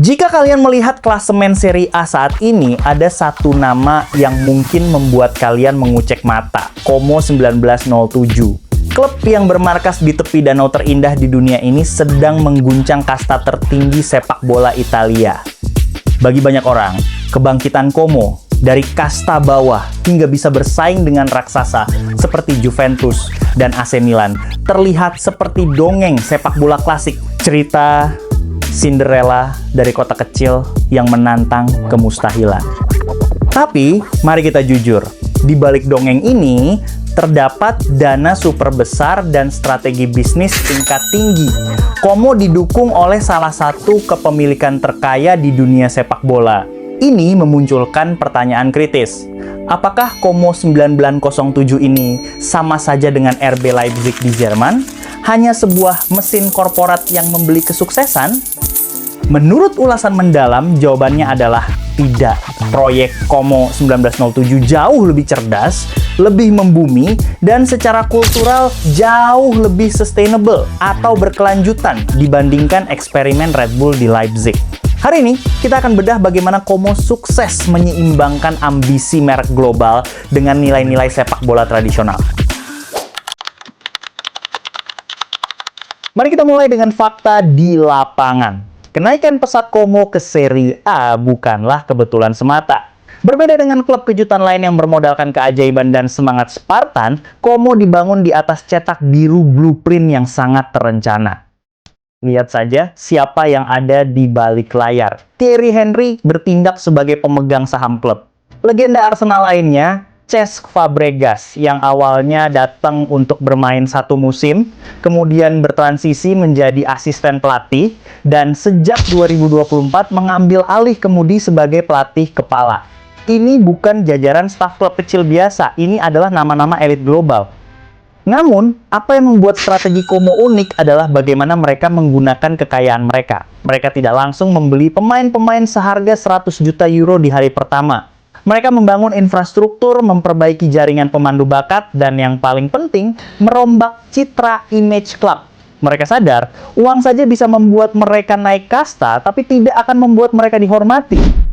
Jika kalian melihat klasemen Serie A saat ini, ada satu nama yang mungkin membuat kalian mengucek mata, Como 1907. Klub yang bermarkas di tepi danau terindah di dunia ini sedang mengguncang kasta tertinggi sepak bola Italia. Bagi banyak orang, kebangkitan Como dari kasta bawah hingga bisa bersaing dengan raksasa seperti Juventus dan AC Milan terlihat seperti dongeng sepak bola klasik, cerita Cinderella dari kota kecil yang menantang kemustahilan. Tapi, mari kita jujur, di balik dongeng ini terdapat dana super besar dan strategi bisnis tingkat tinggi. Como didukung oleh salah satu kepemilikan terkaya di dunia sepak bola. Ini memunculkan pertanyaan kritis. Apakah Como 1907 ini sama saja dengan RB Leipzig di Jerman? Hanya sebuah mesin korporat yang membeli kesuksesan? Menurut ulasan mendalam, jawabannya adalah tidak. Proyek Como 1907 jauh lebih cerdas, lebih membumi, dan secara kultural jauh lebih sustainable atau berkelanjutan dibandingkan eksperimen Red Bull di Leipzig. Hari ini, kita akan bedah bagaimana Como sukses menyeimbangkan ambisi merek global dengan nilai-nilai sepak bola tradisional. Mari kita mulai dengan fakta di lapangan. Kenaikan pesat Como ke Serie A bukanlah kebetulan semata. Berbeda dengan klub kejutan lain yang bermodalkan keajaiban dan semangat Spartan, Como dibangun di atas cetak biru blueprint yang sangat terencana. Lihat saja siapa yang ada di balik layar. Thierry Henry bertindak sebagai pemegang saham klub. Legenda Arsenal lainnya, Cesc Fabregas, yang awalnya datang untuk bermain satu musim, kemudian bertransisi menjadi asisten pelatih, dan sejak 2024 mengambil alih kemudi sebagai pelatih kepala. Ini bukan jajaran staf klub kecil biasa, ini adalah nama-nama elit global. Namun, apa yang membuat strategi Como unik adalah bagaimana mereka menggunakan kekayaan mereka. Mereka tidak langsung membeli pemain-pemain seharga 100 juta euro di hari pertama. Mereka membangun infrastruktur, memperbaiki jaringan pemandu bakat, dan yang paling penting, merombak citra image klub. Mereka sadar, uang saja bisa membuat mereka naik kasta, tapi tidak akan membuat mereka dihormati.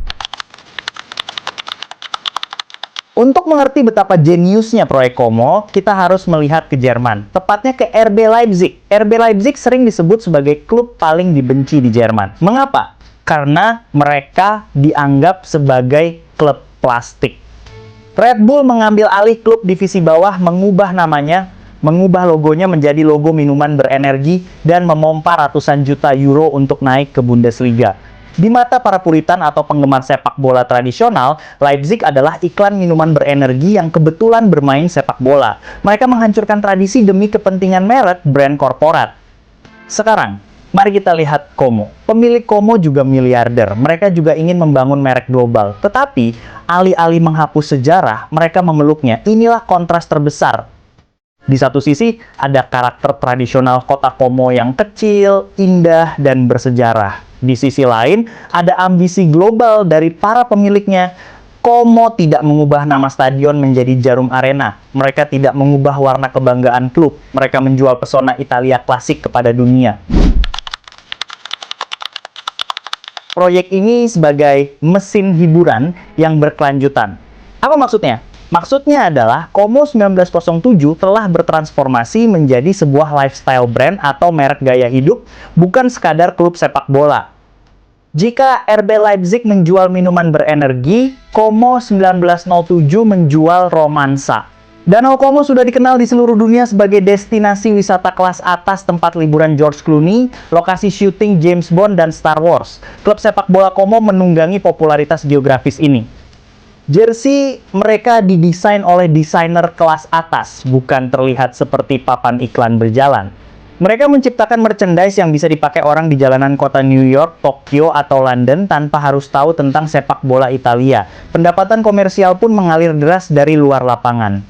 Untuk mengerti betapa jeniusnya proyek Como, kita harus melihat ke Jerman, tepatnya ke RB Leipzig. RB Leipzig sering disebut sebagai klub paling dibenci di Jerman. Mengapa? Karena mereka dianggap sebagai klub plastik. Red Bull mengambil alih klub divisi bawah, mengubah namanya, mengubah logonya menjadi logo minuman berenergi, dan memompa ratusan juta euro untuk naik ke Bundesliga. Di mata para puritan atau penggemar sepak bola tradisional, Leipzig adalah iklan minuman berenergi yang kebetulan bermain sepak bola. Mereka menghancurkan tradisi demi kepentingan merek brand korporat. Sekarang, mari kita lihat Como. Pemilik Como juga miliarder. Mereka juga ingin membangun merek global. Tetapi, alih-alih menghapus sejarah, mereka memeluknya. Inilah kontras terbesar. Di satu sisi, ada karakter tradisional kota Como yang kecil, indah, dan bersejarah. Di sisi lain, ada ambisi global dari para pemiliknya. Como tidak mengubah nama stadion menjadi Jarum Arena. Mereka tidak mengubah warna kebanggaan klub. Mereka menjual pesona Italia klasik kepada dunia. Proyek ini sebagai mesin hiburan yang berkelanjutan. Apa maksudnya? Maksudnya adalah Como 1907 telah bertransformasi menjadi sebuah lifestyle brand atau merek gaya hidup, bukan sekadar klub sepak bola. Jika RB Leipzig menjual minuman berenergi, Como 1907 menjual romansa. Danau Como sudah dikenal di seluruh dunia sebagai destinasi wisata kelas atas, tempat liburan George Clooney, lokasi syuting James Bond dan Star Wars. Klub sepak bola Como menunggangi popularitas geografis ini. Jersey mereka didesain oleh desainer kelas atas, bukan terlihat seperti papan iklan berjalan. Mereka menciptakan merchandise yang bisa dipakai orang di jalanan kota New York, Tokyo, atau London tanpa harus tahu tentang sepak bola Italia. Pendapatan komersial pun mengalir deras dari luar lapangan.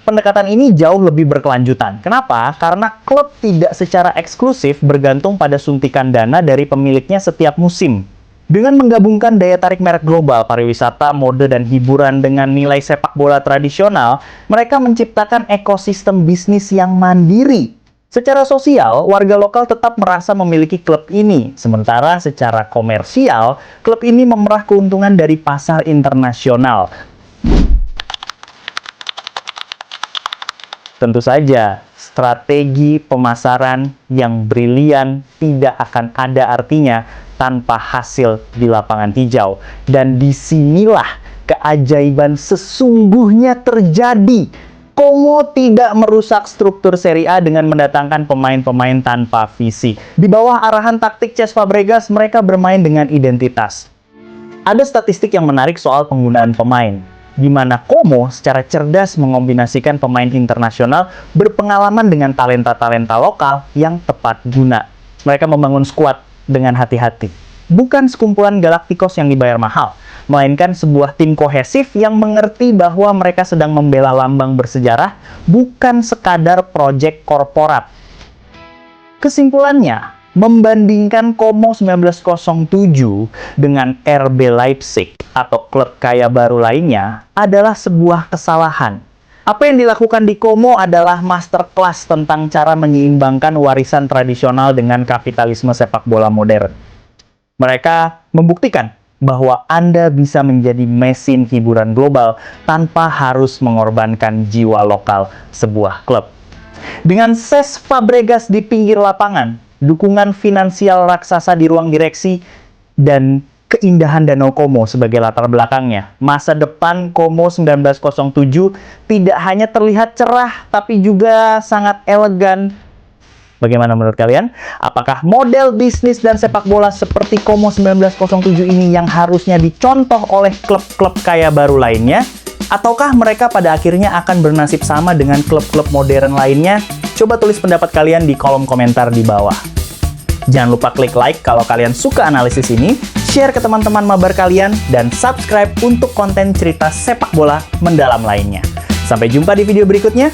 Pendekatan ini jauh lebih berkelanjutan. Kenapa? Karena klub tidak secara eksklusif bergantung pada suntikan dana dari pemiliknya setiap musim. Dengan menggabungkan daya tarik merek global, pariwisata, mode, dan hiburan dengan nilai sepak bola tradisional, mereka menciptakan ekosistem bisnis yang mandiri. Secara sosial, warga lokal tetap merasa memiliki klub ini, sementara secara komersial, klub ini memerah keuntungan dari pasar internasional. Tentu saja, strategi pemasaran yang brilian tidak akan ada artinya tanpa hasil di lapangan hijau. Dan disinilah keajaiban sesungguhnya terjadi. Como tidak merusak struktur Serie A dengan mendatangkan pemain-pemain tanpa visi. Di bawah arahan taktik Cesc Fabregas, mereka bermain dengan identitas. Ada statistik yang menarik soal penggunaan pemain, di mana Como secara cerdas mengombinasikan pemain internasional berpengalaman dengan talenta-talenta lokal yang tepat guna. Mereka membangun skuad dengan hati-hati. Bukan sekumpulan Galacticos yang dibayar mahal, melainkan sebuah tim kohesif yang mengerti bahwa mereka sedang membela lambang bersejarah, bukan sekadar proyek korporat. Kesimpulannya, membandingkan Como 1907 dengan RB Leipzig atau klub kaya baru lainnya adalah sebuah kesalahan. Apa yang dilakukan di Como adalah masterclass tentang cara menyeimbangkan warisan tradisional dengan kapitalisme sepak bola modern. Mereka membuktikan bahwa Anda bisa menjadi mesin hiburan global tanpa harus mengorbankan jiwa lokal sebuah klub. Dengan Cesc Fabregas di pinggir lapangan, dukungan finansial raksasa di ruang direksi, dan keindahan Danau Como sebagai latar belakangnya, masa depan Como 1907 tidak hanya terlihat cerah, tapi juga sangat elegan. Bagaimana menurut kalian? Apakah model bisnis dan sepak bola seperti Como 1907 ini yang harusnya dicontoh oleh klub-klub kaya baru lainnya? Ataukah mereka pada akhirnya akan bernasib sama dengan klub-klub modern lainnya? Coba tulis pendapat kalian di kolom komentar di bawah. Jangan lupa klik like kalau kalian suka analisis ini, share ke teman-teman mabar kalian, dan subscribe untuk konten cerita sepak bola mendalam lainnya. Sampai jumpa di video berikutnya.